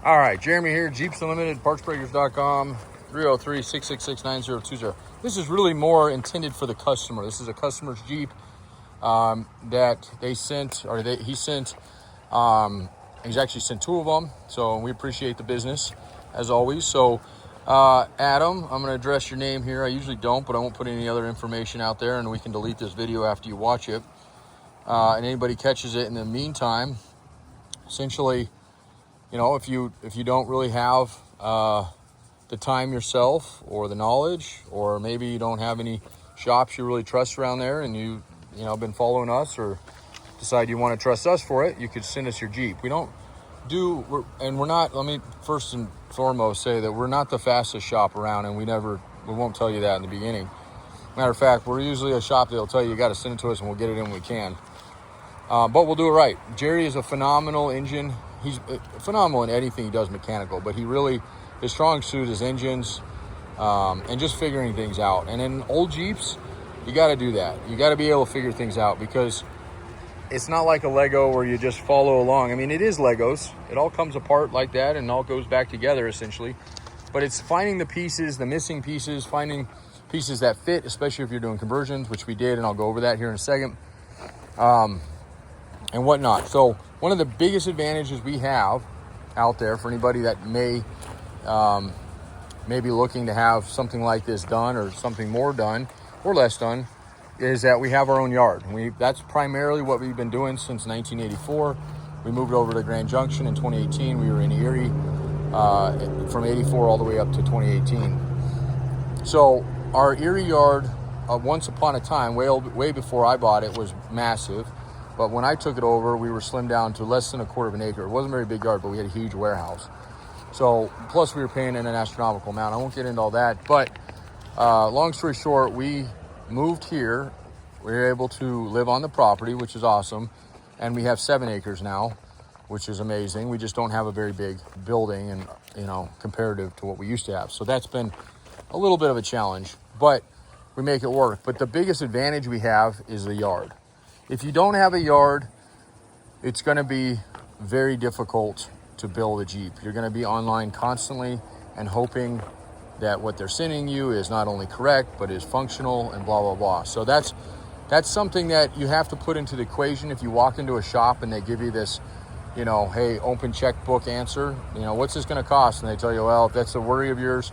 All right, Jeremy here, Jeeps Unlimited, partsbreakers.com, 303-666-9020. This is really more intended for the customer. This is a customer's Jeep that they sent, or he sent. He's actually sent 2 of them, so we appreciate the business, as always. So, Adam, I'm going to address your name here. I usually don't, but I won't put any other information out there, and we can delete this video after you watch it. And anybody catches it in the meantime, essentially, you know, if you don't really have the time yourself or the knowledge, or maybe you don't have any shops you really trust around there, and you know been following us or decide you want to trust us for it, you could send us your Jeep. We don't do, we're not, let me first and foremost say that we're not the fastest shop around, and we won't tell you that in the beginning. Matter of fact, we're usually a shop that'll tell you got to send it to us and we'll get it in when we can. But we'll do it right. Jerry is a phenomenal engine. He's phenomenal in anything he does mechanical, but his strong suit is engines and just figuring things out. And in old Jeeps, you got to do that. You got to be able to figure things out, because it's not like a Lego where you just follow along. I mean, it is Legos. It all comes apart like that and all goes back together essentially. But it's finding the pieces, the missing pieces, finding pieces that fit, especially if you're doing conversions, which we did, and I'll go over that here in a second. And whatnot. So one of the biggest advantages we have out there for anybody that may be looking to have something like this done, or something more done or less done, is that we have our own yard. That's primarily what we've been doing since 1984. We moved over to Grand Junction in 2018. We were in Erie from 84 all the way up to 2018. So our Erie yard, once upon a time, way before I bought it, was massive. But when I took it over, we were slimmed down to less than a quarter of an acre. It wasn't a very big yard, but we had a huge warehouse. So, plus we were paying an astronomical amount. I won't get into all that. But long story short, we moved here. We were able to live on the property, which is awesome. And we have 7 acres now, which is amazing. We just don't have a very big building, and comparative to what we used to have. So that's been a little bit of a challenge, but we make it work. But the biggest advantage we have is the yard. If you don't have a yard, it's going to be very difficult to build a Jeep. You're going to be online constantly and hoping that what they're sending you is not only correct, but is functional and blah, blah, blah. So that's something that you have to put into the equation. If you walk into a shop and they give you this, hey, open checkbook answer, what's this going to cost? And they tell you, well, if that's a worry of yours,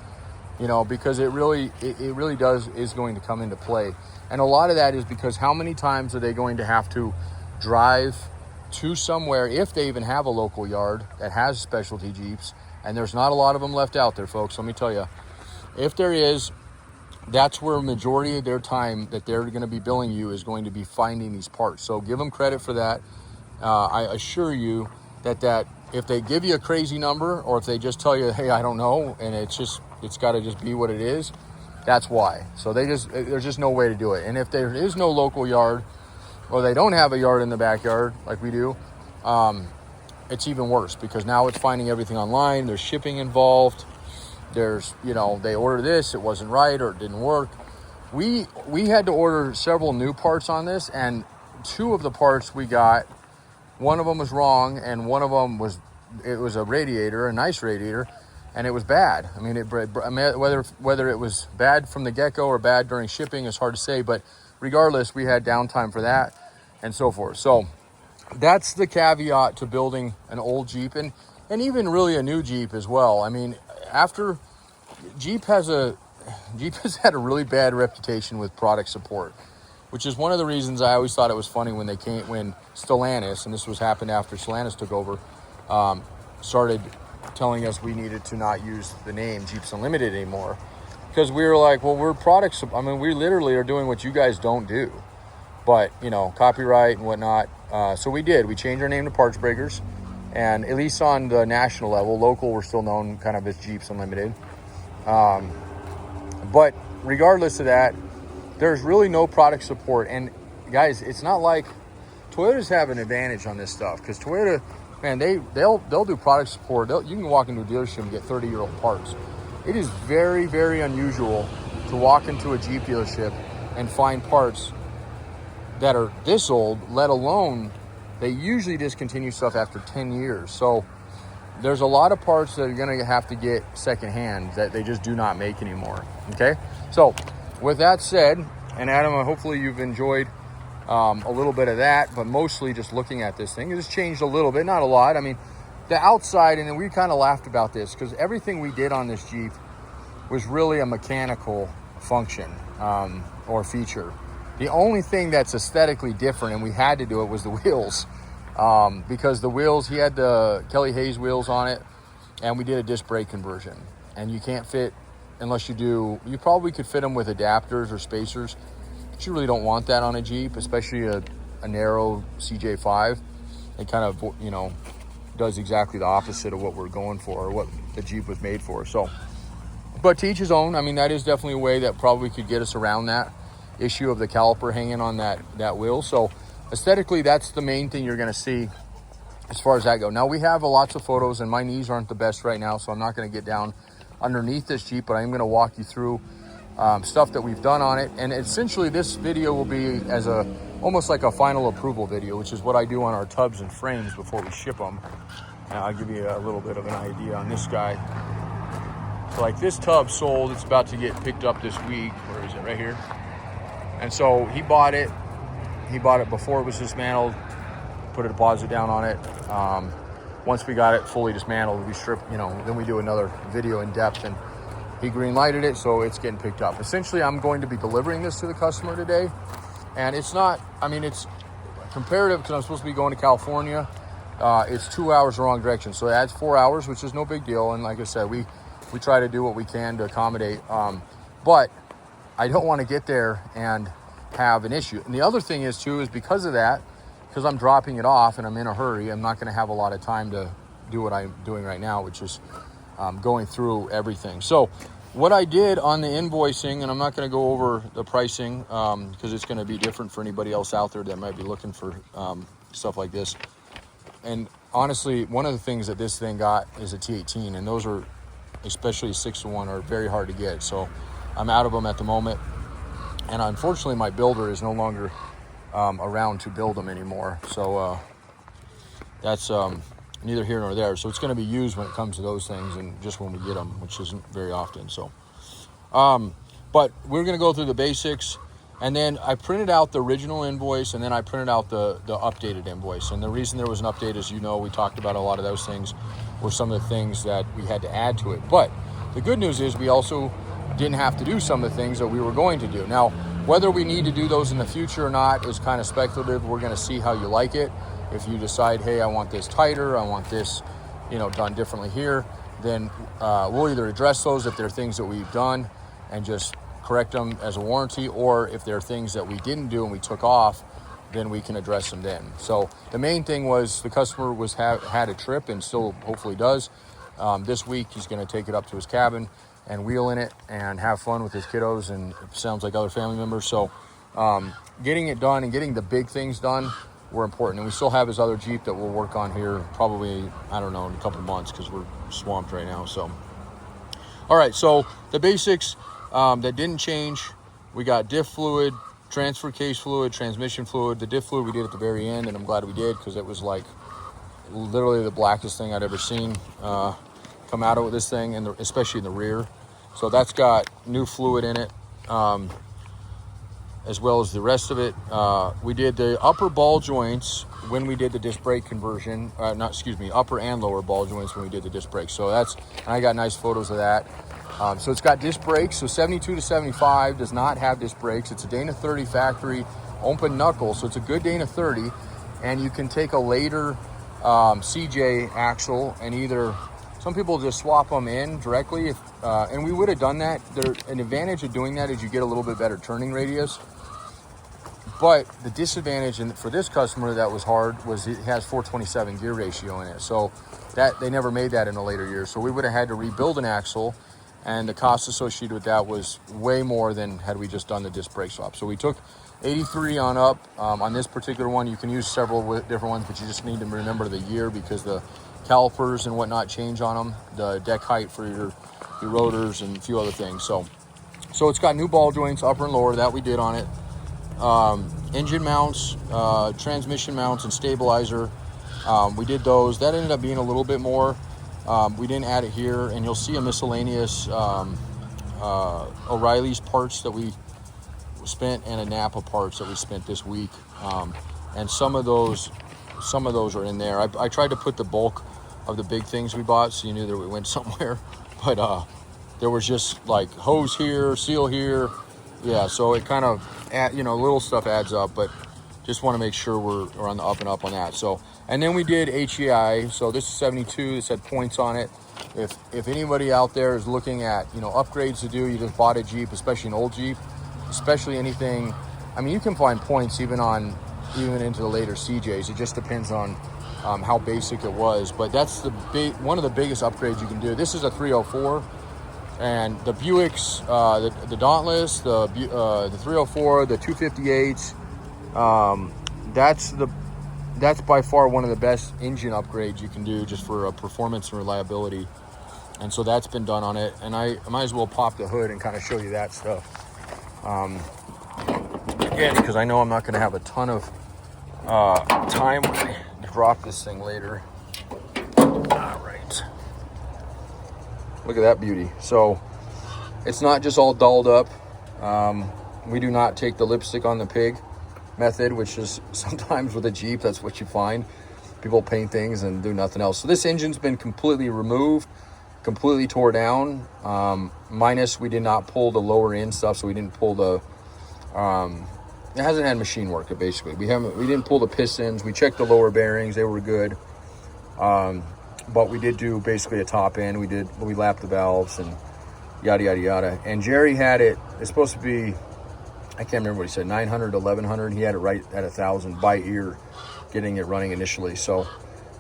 because it really is going to come into play. And a lot of that is because how many times are they going to have to drive to somewhere, if they even have a local yard that has specialty Jeeps? And there's not a lot of them left out there, folks. Let me tell you, if there is, that's where a majority of their time that they're going to be billing you is going to be finding these parts. So give them credit for that. I assure you that if they give you a crazy number, or if they just tell you, hey, I don't know, and it's got to just be what it is, that's why. So there's just no way to do it. And if there is no local yard, or they don't have a yard in the backyard like we do, it's even worse, because now it's finding everything online. There's shipping involved. There's, they order this, it wasn't right, or it didn't work. We had to order several new parts on this, and 2 of the parts we got, one of them was wrong, and one of them was a radiator, a nice radiator, and it was bad. I mean, whether it was bad from the get-go or bad during shipping is hard to say, but regardless, we had downtime for that and so forth. So that's the caveat to building an old Jeep, and even really a new Jeep as well. I mean, after Jeep has had a really bad reputation with product support, which is one of the reasons I always thought it was funny when Stellantis, and this happened after Stellantis took over, started telling us we needed to not use the name Jeeps Unlimited anymore, because we were like, well, we're products. I mean, we literally are doing what you guys don't do, but copyright and whatnot. So we changed our name to Parts Breakers, and at least on the national level, local, we're still known kind of as Jeeps Unlimited. But regardless of that, there's really no product support. And guys, it's not like Toyotas have an advantage on this stuff, because Toyota, man, they'll do product support. You can walk into a dealership and get 30-year-old parts. It is very, very unusual to walk into a Jeep dealership and find parts that are this old, let alone they usually discontinue stuff after 10 years. So there's a lot of parts that you're going to have to get secondhand that they just do not make anymore. Okay, so with that said, and Adam, hopefully you've enjoyed a little bit of that, but mostly just looking at this thing. It has changed a little bit, not a lot. I mean, the outside, and we kind of laughed about this because everything we did on this Jeep was really a mechanical function or feature. The only thing that's aesthetically different, and we had to do it, was the wheels. Because the wheels, he had the Kelly Hayes wheels on it, and we did a disc brake conversion. And you can't fit, unless you do, you probably could fit them with adapters or spacers, but you really don't want that on a Jeep, especially a narrow CJ5. It kind of, you know, does exactly the opposite of what we're going for, or what the Jeep was made for. So, but to each his own. I mean, that is definitely a way that probably could get us around that issue of the caliper hanging on that wheel. So aesthetically, that's the main thing you're going to see as far as that go. Now, we have lots of photos, and my knees aren't the best right now, so I'm not going to get down underneath this Jeep, but I'm going to walk you through stuff that we've done on it. And essentially, this video will be as almost like a final approval video, which is what I do on our tubs and frames before we ship them. Now, I'll give you a little bit of an idea on this guy. So like this tub sold, it's about to get picked up this week. Where is it? Right here. And so he bought it before it was dismantled, put a deposit down on it. Once we got it fully dismantled, we stripped, you know, then we do another video in depth, and he green lighted it, so it's getting picked up. Essentially, I'm going to be delivering this to the customer today. And it's not, I mean, it's comparative because I'm supposed to be going to California. It's 2 hours the wrong direction. So it adds 4 hours, which is no big deal. And like I said, we try to do what we can to accommodate. But I don't want to get there and have an issue. And the other thing is too, is because of that, because I'm dropping it off and I'm in a hurry, I'm not going to have a lot of time to do what I'm doing right now, which is going through everything. So what I did on the invoicing, and I'm not going to go over the pricing because it's going to be different for anybody else out there that might be looking for stuff like this. And honestly, one of the things that this thing got is a T18, and those are, especially 6-to-1, are very hard to get. So I'm out of them at the moment. And unfortunately, my builder is no longer around to build them anymore. So that's neither here nor there. So it's going to be used when it comes to those things, and just when we get them, which isn't very often. So, but we're going to go through the basics, and then I printed out the original invoice, and then I printed out the updated invoice. And the reason there was an update, as you know, we talked about a lot of those things, were some of the things that we had to add to it. But the good news is we also didn't have to do some of the things that we were going to do. Now, whether we need to do those in the future or not is kind of speculative. We're going to see how you like it. If you decide, hey, I want this tighter, I want this, you know, done differently here, then we'll either address those if they're things that we've done and just correct them as a warranty, or if there are things that we didn't do and we took off, then we can address them then. So the main thing was the customer had a trip, and still hopefully does. This week he's going to take it up to his cabin and wheel in it and have fun with his kiddos, and it sounds like other family members. So getting it done and getting the big things done were important. And we still have his other Jeep that we'll work on here probably, I don't know, in a couple of months, because we're swamped right now. So all right, so the basics that didn't change, we got diff fluid, transfer case fluid, transmission fluid. The diff fluid we did at the very end, and I'm glad we did, because it was like literally the blackest thing I'd ever seen come out of this thing, and especially in the rear. So that's got new fluid in it, as well as the rest of it. We did the upper ball joints when we did the disc brake conversion. Upper and lower ball joints when we did the disc brake. So and I got nice photos of that. So it's got disc brakes. So 72 to 75 does not have disc brakes. It's a Dana 30 factory open knuckle, so it's a good Dana 30. And you can take a later CJ axle and either, some people just swap them in directly, and we would have done that. An advantage of doing that is you get a little bit better turning radius. But the disadvantage for this customer that was hard was it has 427 gear ratio in it. So that they never made that in a later year. So we would have had to rebuild an axle, and the cost associated with that was way more than had we just done the disc brake swap. So we took 83 on up. On this particular one, you can use several different ones, but you just need to remember the year, because the calipers and whatnot change on them, the deck height for your rotors, and a few other things. So it's got new ball joints, upper and lower, that we did on it. Engine mounts, transmission mounts, and stabilizer. We did those. That ended up being a little bit more. We didn't add it here, and you'll see a miscellaneous O'Reilly's parts that we spent and a Napa parts that we spent this week, and some of those are in there. I tried to put the bulk of the big things we bought so you knew that we went somewhere, but there was just like hose here, seal here, yeah, so it kind of little stuff adds up, but just want to make sure we're on the up and up on that. So, and then we did HEI. So this is 72. This had points on it. If anybody out there is looking at upgrades to do, you just bought a Jeep, especially an old Jeep, especially anything. I mean, you can find points even into the later CJs. It just depends on how basic it was. But that's one of the biggest upgrades you can do. This is a 304, and the Buicks, the Dauntless, the 304, the 258s. That's by far one of the best engine upgrades you can do just for performance and reliability. And so that's been done on it. And I might as well pop the hood and kind of show you that stuff. Again, because I know I'm not going to have a ton of time when I drop this thing later. All right. Look at that beauty. So it's not just all dolled up. We do not take the lipstick on the pig method, which is sometimes with a Jeep, that's what you find. People paint things and do nothing else. So this engine's been completely removed, completely tore down, minus we did not pull the lower end stuff, so we didn't pull the it hasn't had machine work basically. We didn't pull the pistons. We checked the lower bearings, they were good, but we did do basically a top end. We lapped the valves and yada yada yada. And Jerry had it's supposed to be, I can't remember what he said, 900 to 1100. He had it right at 1,000 by ear, getting it running initially. So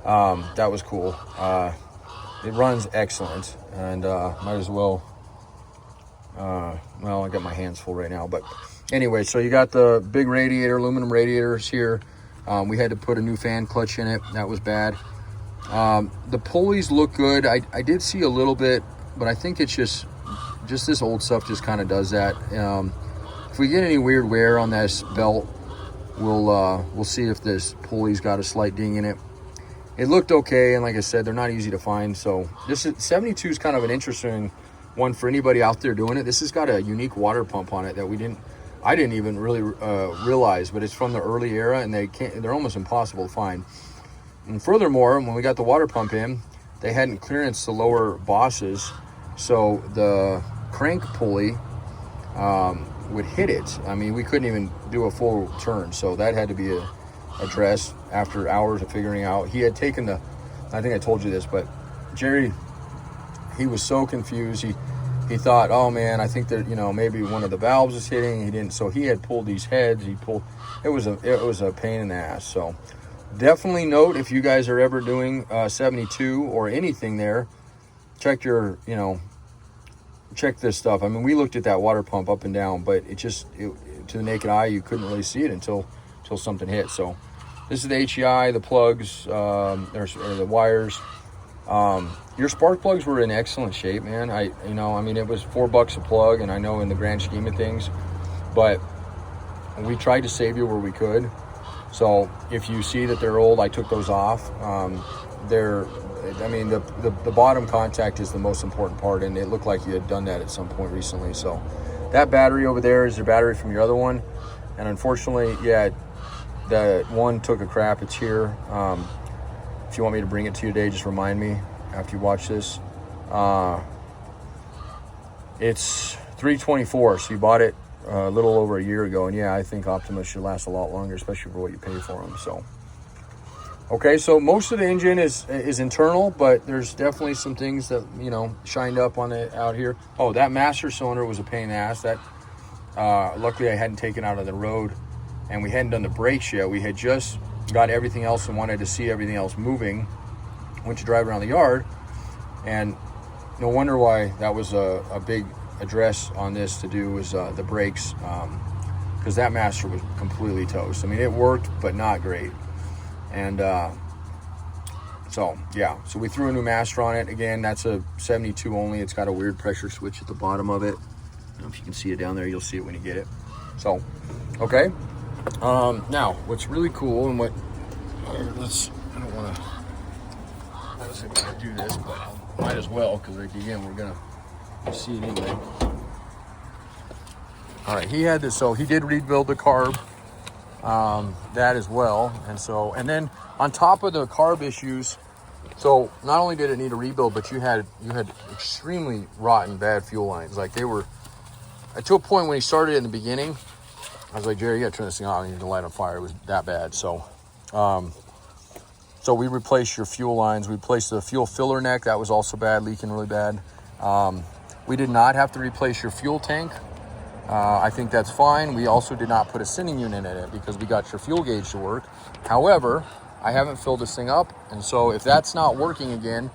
that was cool. It runs excellent, and might as well. Well, I got my hands full right now, but anyway. So you got the big radiator, aluminum radiators here. We had to put a new fan clutch in it. That was bad. The pulleys look good. I did see a little bit, but I think it's just this old stuff just kind of does that. If we get any weird wear on this belt, we'll see if this pulley's got a slight ding in it. It looked okay, and like I said, they're not easy to find. So this 72 is kind of an interesting one for anybody out there doing it. This has got a unique water pump on it that I didn't even really realize, but it's from the early era, and they're almost impossible to find. And furthermore, when we got the water pump in, they hadn't clearanced the lower bosses, so the crank pulley would hit it. I mean, we couldn't even do a full turn, so that had to be addressed after hours of figuring out. He had taken I think I told you this, but Jerry, he was so confused. He thought, oh man, I think that maybe one of the valves is hitting. He didn't, so he had pulled these heads. It was a pain in the ass. So definitely note, if you guys are ever doing 72 or anything there, check check this stuff. I mean, we looked at that water pump up and down, but to the naked eye, you couldn't really see it until something hit. So this is the HEI, the plugs, or the wires. Your spark plugs were in excellent shape, man. I mean, it was $4 a plug, and I know in the grand scheme of things, but we tried to save you where we could. So if you see that they're old, I took those off. The bottom contact is the most important part, and it looked like you had done that at some point recently. So that battery over there is your battery from your other one, and unfortunately, yeah, that one took a crap. It's here. If you want me to bring it to you today, just remind me after you watch this. It's 324, so you bought it a little over a year ago, and yeah, I think Optimus should last a lot longer, especially for what you pay for them. So okay, so most of the engine is internal, but there's definitely some things that shined up on it out here. Oh, that master cylinder was a pain in the ass. That luckily I hadn't taken out of the road, and we hadn't done the brakes yet. We had just got everything else and wanted to see everything else moving. Went to drive around the yard, and no wonder why that was a big address on this to do was the brakes, because that master was completely toast. I mean, it worked, but not great. And so we threw a new master on it. Again, that's a 72 only. It's got a weird pressure switch at the bottom of it. I don't know if you can see it down there. You'll see it when you get it. So, okay. Now, what's really cool and what, I don't want to wasn't going to do this, but I might as well, because again, we're going to see it anyway. All right, he had this, so he did rebuild the carb, that as well. And then on top of the carb issues, so not only did it need a rebuild, but you had extremely rotten, bad fuel lines. Like they were, to a point when he started in the beginning, I was like, Jerry, you gotta turn this thing on. I need to light on fire. It was that bad. So we replaced your fuel lines. We replaced the fuel filler neck. That was also bad, leaking really bad. We did not have to replace your fuel tank. I think that's fine. We also did not put a sending unit in it because we got your fuel gauge to work. However, I haven't filled this thing up, and so if that's not working again,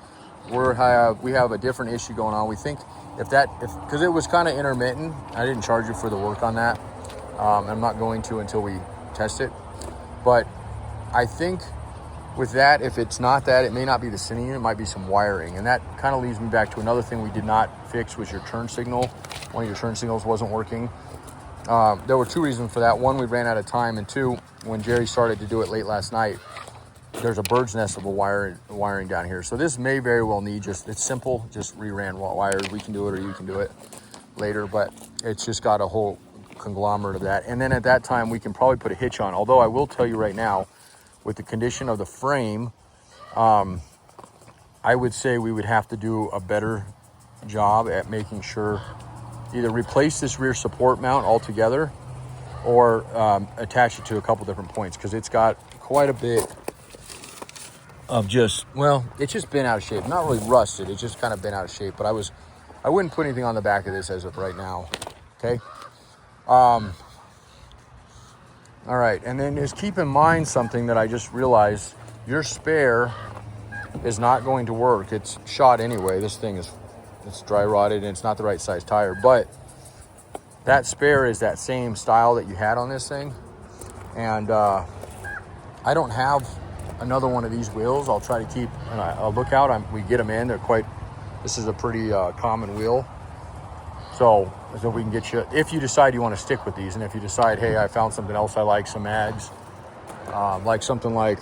we have a different issue going on. We think because it was kind of intermittent. I didn't charge you for the work on that. I'm not going to until we test it. But I think with that, if it's not that, it may not be the sending unit, it might be some wiring. And that kind of leads me back to another thing we did not fix was your turn signal. One of your turn signals wasn't working. There were two reasons for that. One, we ran out of time, and two, when Jerry started to do it late last night, there's a bird's nest of a wiring down here. So this may very well need it's simple, just reran wires. We can do it or you can do it later, but it's just got a whole conglomerate of that. And then at that time, we can probably put a hitch on. Although I will tell you right now, with the condition of the frame, I would say we would have to do a better job at making sure either replace this rear support mount altogether or attach it to a couple different points, because it's got quite a bit of it's just been out of shape. Not really rusted, it's just kind of been out of shape. But I wouldn't put anything on the back of this as of right now. Okay. All right, and then just keep in mind something that I just realized. Your spare is not going to work. It's shot anyway. This thing it's dry rotted and it's not the right size tire, but that spare is that same style that you had on this thing. And I don't have another one of these wheels. I'll try to keep a lookout. We get them in. This is a pretty common wheel. So we can get you, if you decide you want to stick with these, and if you decide, hey, I found something else I like, some mags, like something like,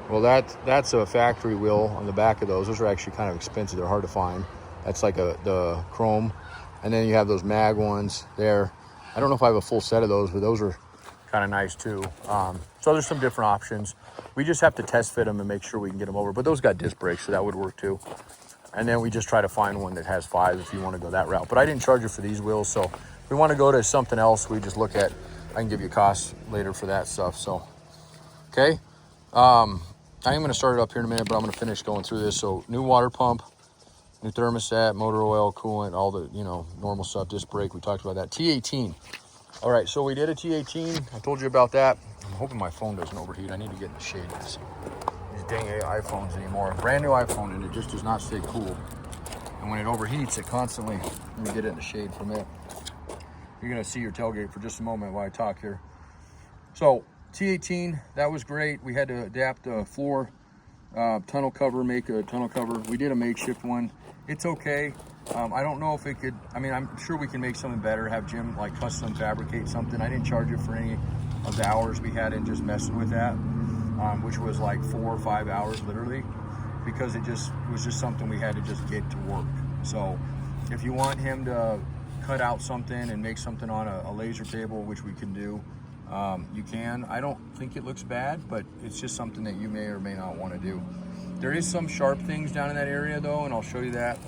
well, that's a factory wheel on the back of those. Those are actually kind of expensive. They're hard to find. That's like the chrome. And then you have those mag ones there. I don't know if I have a full set of those, but those are kind of nice too. So there's some different options. We just have to test fit them and make sure we can get them over. But those got disc brakes, so that would work too. And then we just try to find one that has 5 if you want to go that route. But I didn't charge you for these wheels, so if we want to go to something else, we just look at, I can give you costs later for that stuff. So, okay. I am going to start it up here in a minute, but I'm going to finish going through this. So new water pump, new thermostat, motor oil, coolant, all the, normal stuff, disc brake. We talked about that. T18. All right, so we did a T18. I told you about that. I'm hoping my phone doesn't overheat. I need to get in the shade of this. These dang iPhones anymore. A brand new iPhone, and it just does not stay cool. And when it overheats, it constantly, let me get it in the shade for a minute. You're gonna see your tailgate for just a moment while I talk here. So T18, that was great. We had to adapt the floor tunnel cover, make a tunnel cover. We did a makeshift one. It's okay. I don't know if it could, I'm sure we can make something better, have Jim like custom fabricate something. I didn't charge you for any of the hours we had in just messing with that, which was like 4 or 5 hours literally, because it was just something we had to just get to work. So if you want him to cut out something and make something on a laser table, which we can do, you can. I don't think it looks bad, but it's just something that you may or may not want to do. There is some sharp things down in that area though, and I'll show you that.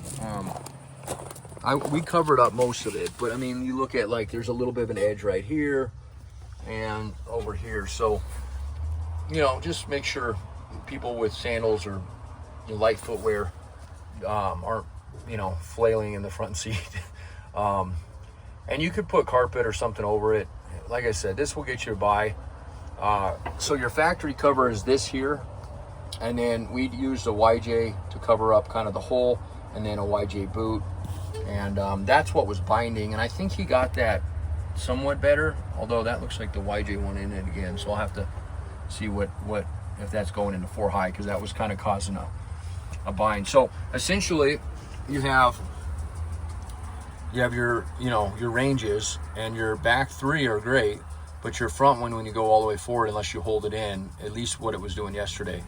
We covered up most of it, but you look at, like, there's a little bit of an edge right here and over here. So, just make sure people with sandals or light footwear aren't, flailing in the front seat. And you could put carpet or something over it. Like I said, this will get you by. So your factory cover is this here, and then we'd used a YJ to cover up kind of the hole, and then a YJ boot. And that's what was binding, and I think he got that somewhat better, although that looks like the YJ one in it again. So I'll have to see what if that's going into 4 high, because that was kind of causing a bind. So essentially you have your your ranges, and your back 3 are great, but your front one, when you go all the way forward, unless you hold it in, at least what it was doing yesterday.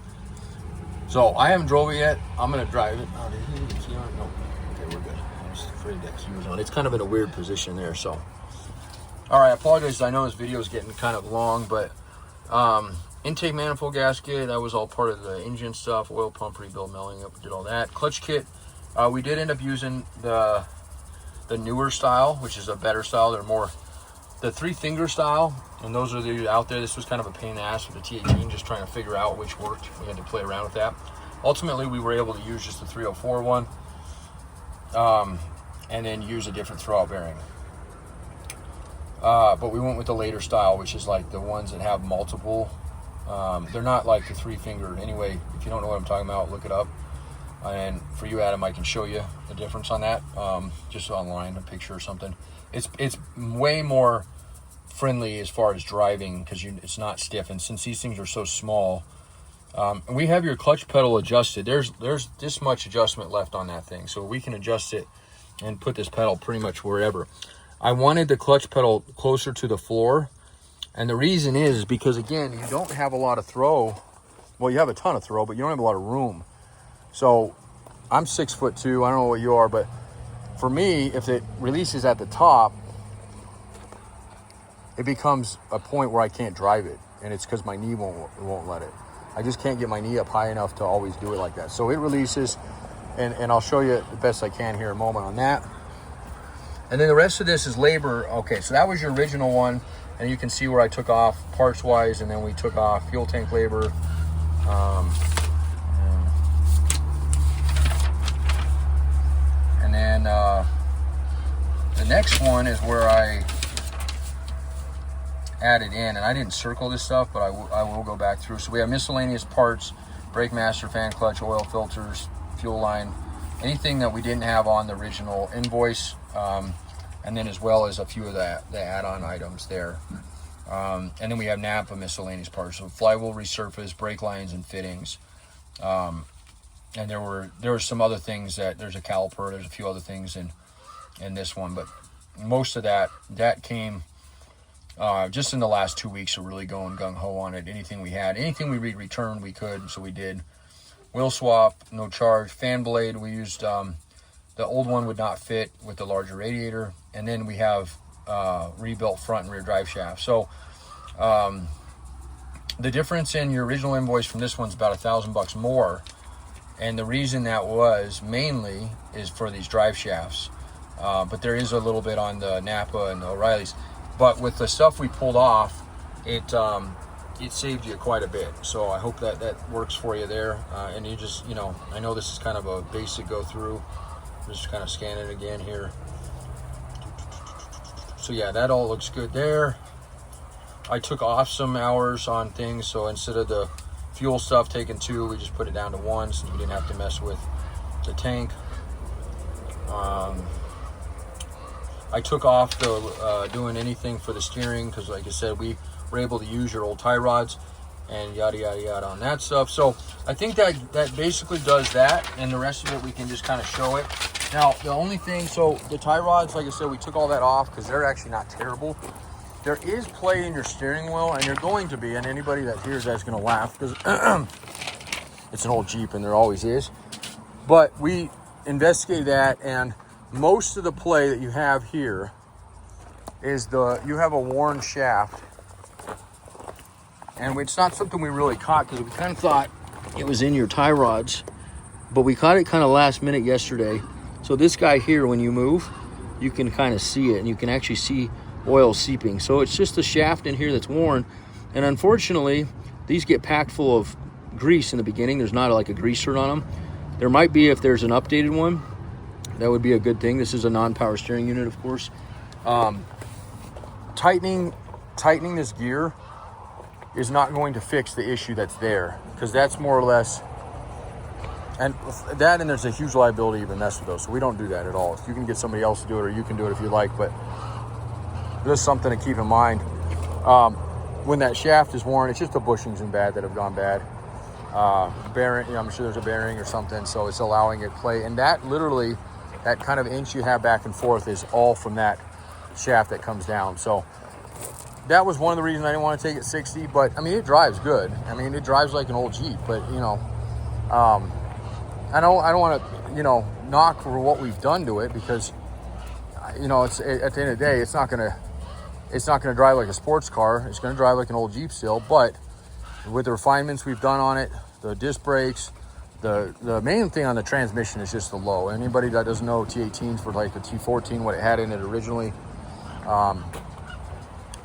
So I haven't drove it yet. I'm gonna drive it. Oh, did he leave the key on? No. Okay, we're good. I was afraid that key was on. It's kind of in a weird position there, so. All right, I apologize. I know this video is getting kind of long, but intake manifold gasket, that was all part of the engine stuff. Oil pump rebuild, melting up, did all that. Clutch kit, we did end up using the newer style, which is a better style. They're more the 3-finger style, and those are the out there. This was kind of a pain in the ass with the T18, just trying to figure out which worked. We had to play around with that. Ultimately, we were able to use just the 304 one, and then use a different throwout bearing. But we went with the later style, which is like the ones that have multiple. They're not like the 3-finger. Anyway, if you don't know what I'm talking about, look it up. And for you, Adam, I can show you the difference on that, just online, a picture or something. It's way more friendly as far as driving because it's not stiff. And since these things are so small, and we have your clutch pedal adjusted. There's this much adjustment left on that thing, so we can adjust it and put this pedal pretty much wherever. I wanted the clutch pedal closer to the floor, and the reason is because, again, you don't have a lot of throw. Well, you have a ton of throw, but you don't have a lot of room. So I'm 6'2". I don't know what you are, but for me, if it releases at the top, it becomes a point where I can't drive it, and it's because my knee won't let it. I just can't get my knee up high enough to always do it like that. So it releases, and I'll show you the best I can here in a moment on that. And then the rest of this is labor. Okay, so that was your original one, and you can see where I took off parts-wise, and then we took off fuel tank labor. And then the next one is where I added in, and I didn't circle this stuff, but I will go back through. So we have miscellaneous parts, brake master, fan clutch, oil filters, fuel line, anything that we didn't have on the original invoice, and then as well as a few of the add-on items there. And then we have Napa miscellaneous parts, so flywheel resurface, brake lines, and fittings. And there were some other things there's a caliper, there's a few other things in this one, but most of that came just in the last 2 weeks of really going gung-ho on it. Anything we returned, we could, so we did. Wheel swap, no charge. Fan blade, we used, the old one would not fit with the larger radiator. And then we have rebuilt front and rear drive shaft. So the difference in your original invoice from this one's about $1,000 more. And the reason that was mainly is for these drive shafts. But there is a little bit on the Napa and the O'Reilly's. But with the stuff we pulled off, it saved you quite a bit. So I hope that works for you there. And you just, I know this is kind of a basic go through. Just kind of scan it again here. So yeah, that all looks good there. I took off some hours on things. So instead of the fuel stuff taking 2, we just put it down to 1 since we didn't have to mess with the tank. I took off doing anything for the steering because, like I said, we were able to use your old tie rods and yada yada yada on that stuff. So I think that basically does that, and the rest of it we can just kind of show it. Now the only thing, so the tie rods, like I said, we took all that off because they're actually not terrible. There is play in your steering wheel, and you're going to be, and anybody that hears that's going to laugh because it's an old Jeep and there always is. But we investigated that, and most of the play that you have here is you have a worn shaft, and it's not something we really caught because we kind of thought it was in your tie rods, but we caught it kind of last minute yesterday. So this guy here, when you move, you can kind of see it, and you can actually see oil seeping. So it's just the shaft in here that's worn, and unfortunately these get packed full of grease in the beginning. There's not like a greaser on them. There might be if there's an updated one. That would be a good thing. This is a non-power steering unit, of course. Tightening this gear is not going to fix the issue that's there, because that's more or less, and there's a huge liability to mess with those, so we don't do that at all. If you can get somebody else to do it, or you can do it if you like, but just something to keep in mind. When that shaft is worn, it's just the bushings in bad that have gone bad. Bearing, I'm sure there's a bearing or something, so it's allowing it play, and that literally, that kind of inch you have back and forth is all from that shaft that comes down. So that was one of the reasons I didn't want to take it 60, but I mean, it drives good. I mean, it drives like an old Jeep, but I don't want to, you know, knock for what we've done to it, because, you know, it's at the end of the day, it's not gonna drive like a sports car. It's gonna drive like an old Jeep still, but with the refinements we've done on it, the disc brakes, the main thing on the transmission is just the low. Anybody that doesn't know T18s for like the T14, what it had in it originally,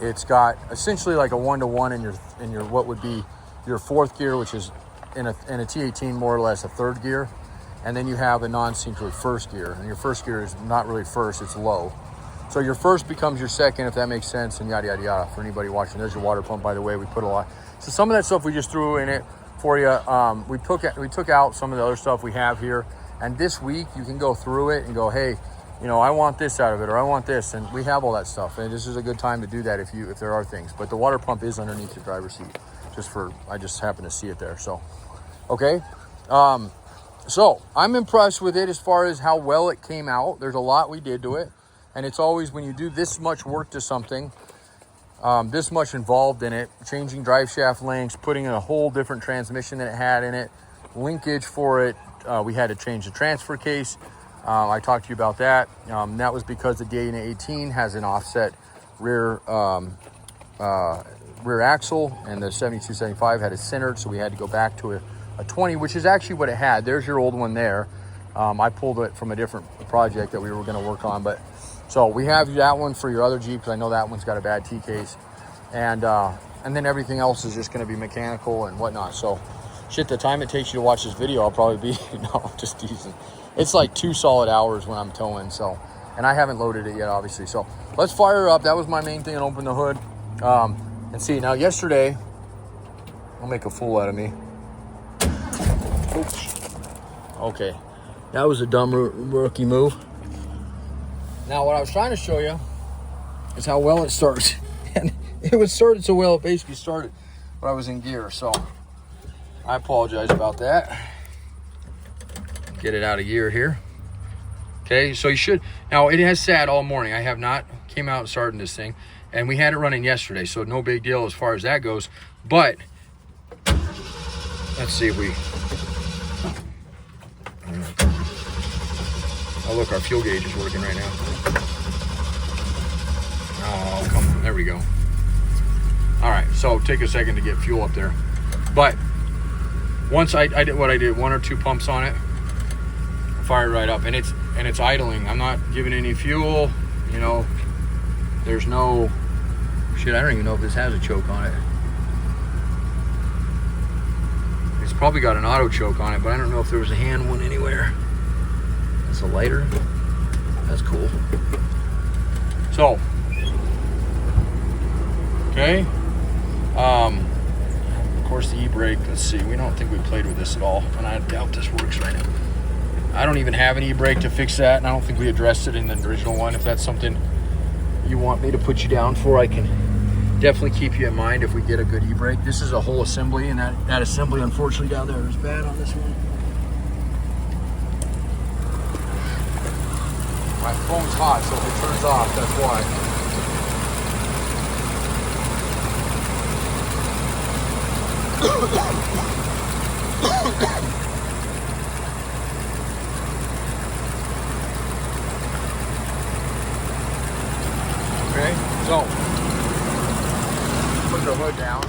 it's got essentially like a 1-to-1 in your what would be your fourth gear, which is in a T18 more or less a third gear, and then you have a non-synchro first gear, and your first gear is not really first, it's low. So your first becomes your second, if that makes sense, and yada yada yada. For anybody watching, there's your water pump, by the way. We put a lot. So some of that stuff we just threw in it for you. We took out some of the other stuff we have here, and this week you can go through it and go, hey, you know, I want this out of it, or I want this, and we have all that stuff. And this is a good time to do that if there are things. But the water pump is underneath the driver's seat. I just happen to see it there. So, okay. So I'm impressed with it as far as how well it came out. There's a lot we did to it, and it's always when you do this much work to something, this much involved in it, changing drive shaft lengths, putting in a whole different transmission than it had in it, linkage for it. We had to change the transfer case. I talked to you about that. That was because the t18 has an offset rear axle, and the 7275 had it centered, so we had to go back to a 20, which is actually what it had. There's your old one there. I pulled it from a different project that we were going to work on, but so we have that one for your other Jeep, because I know that one's got a bad T case, and then everything else is just going to be mechanical and whatnot. So shit, the time it takes you to watch this video, I'll probably be no, just teasing. It's like 2 solid hours when I'm towing, so, and I haven't loaded it yet, obviously. So let's fire up. That was my main thing, and open the hood and see. Now yesterday, I'll make a fool out of me. Oops. Okay, that was a dumb rookie move. Now what I was trying to show you is how well it starts. And it was started so well, it basically started when I was in gear. So I apologize about that. Get it out of gear here. Okay, so you should, now it has sat all morning. I have not came out and started this thing, and we had it running yesterday, so no big deal as far as that goes. But let's see if we, oh look, our fuel gauge is working right now. Oh, come on, there we go. All right, so take a second to get fuel up there. But once I did what I did, 1 or 2 pumps on it, fired right up, and it's idling. I'm not giving any fuel, you know. There's no shit. I don't even know if this has a choke on it. It's probably got an auto choke on it, but I don't know if there was a hand one anywhere. That's a lighter. That's cool. So, okay. Of course, the e-brake. Let's see. We don't think we played with this at all, and I doubt this works right now. I don't even have an e-brake to fix that, and I don't think we addressed it in the original one. If that's something you want me to put you down for, I can definitely keep you in mind if we get a good e-brake. This is a whole assembly, and that assembly, unfortunately, down there is bad on this one. My phone's hot, so if it turns off, that's why. Okay, so put the hood down.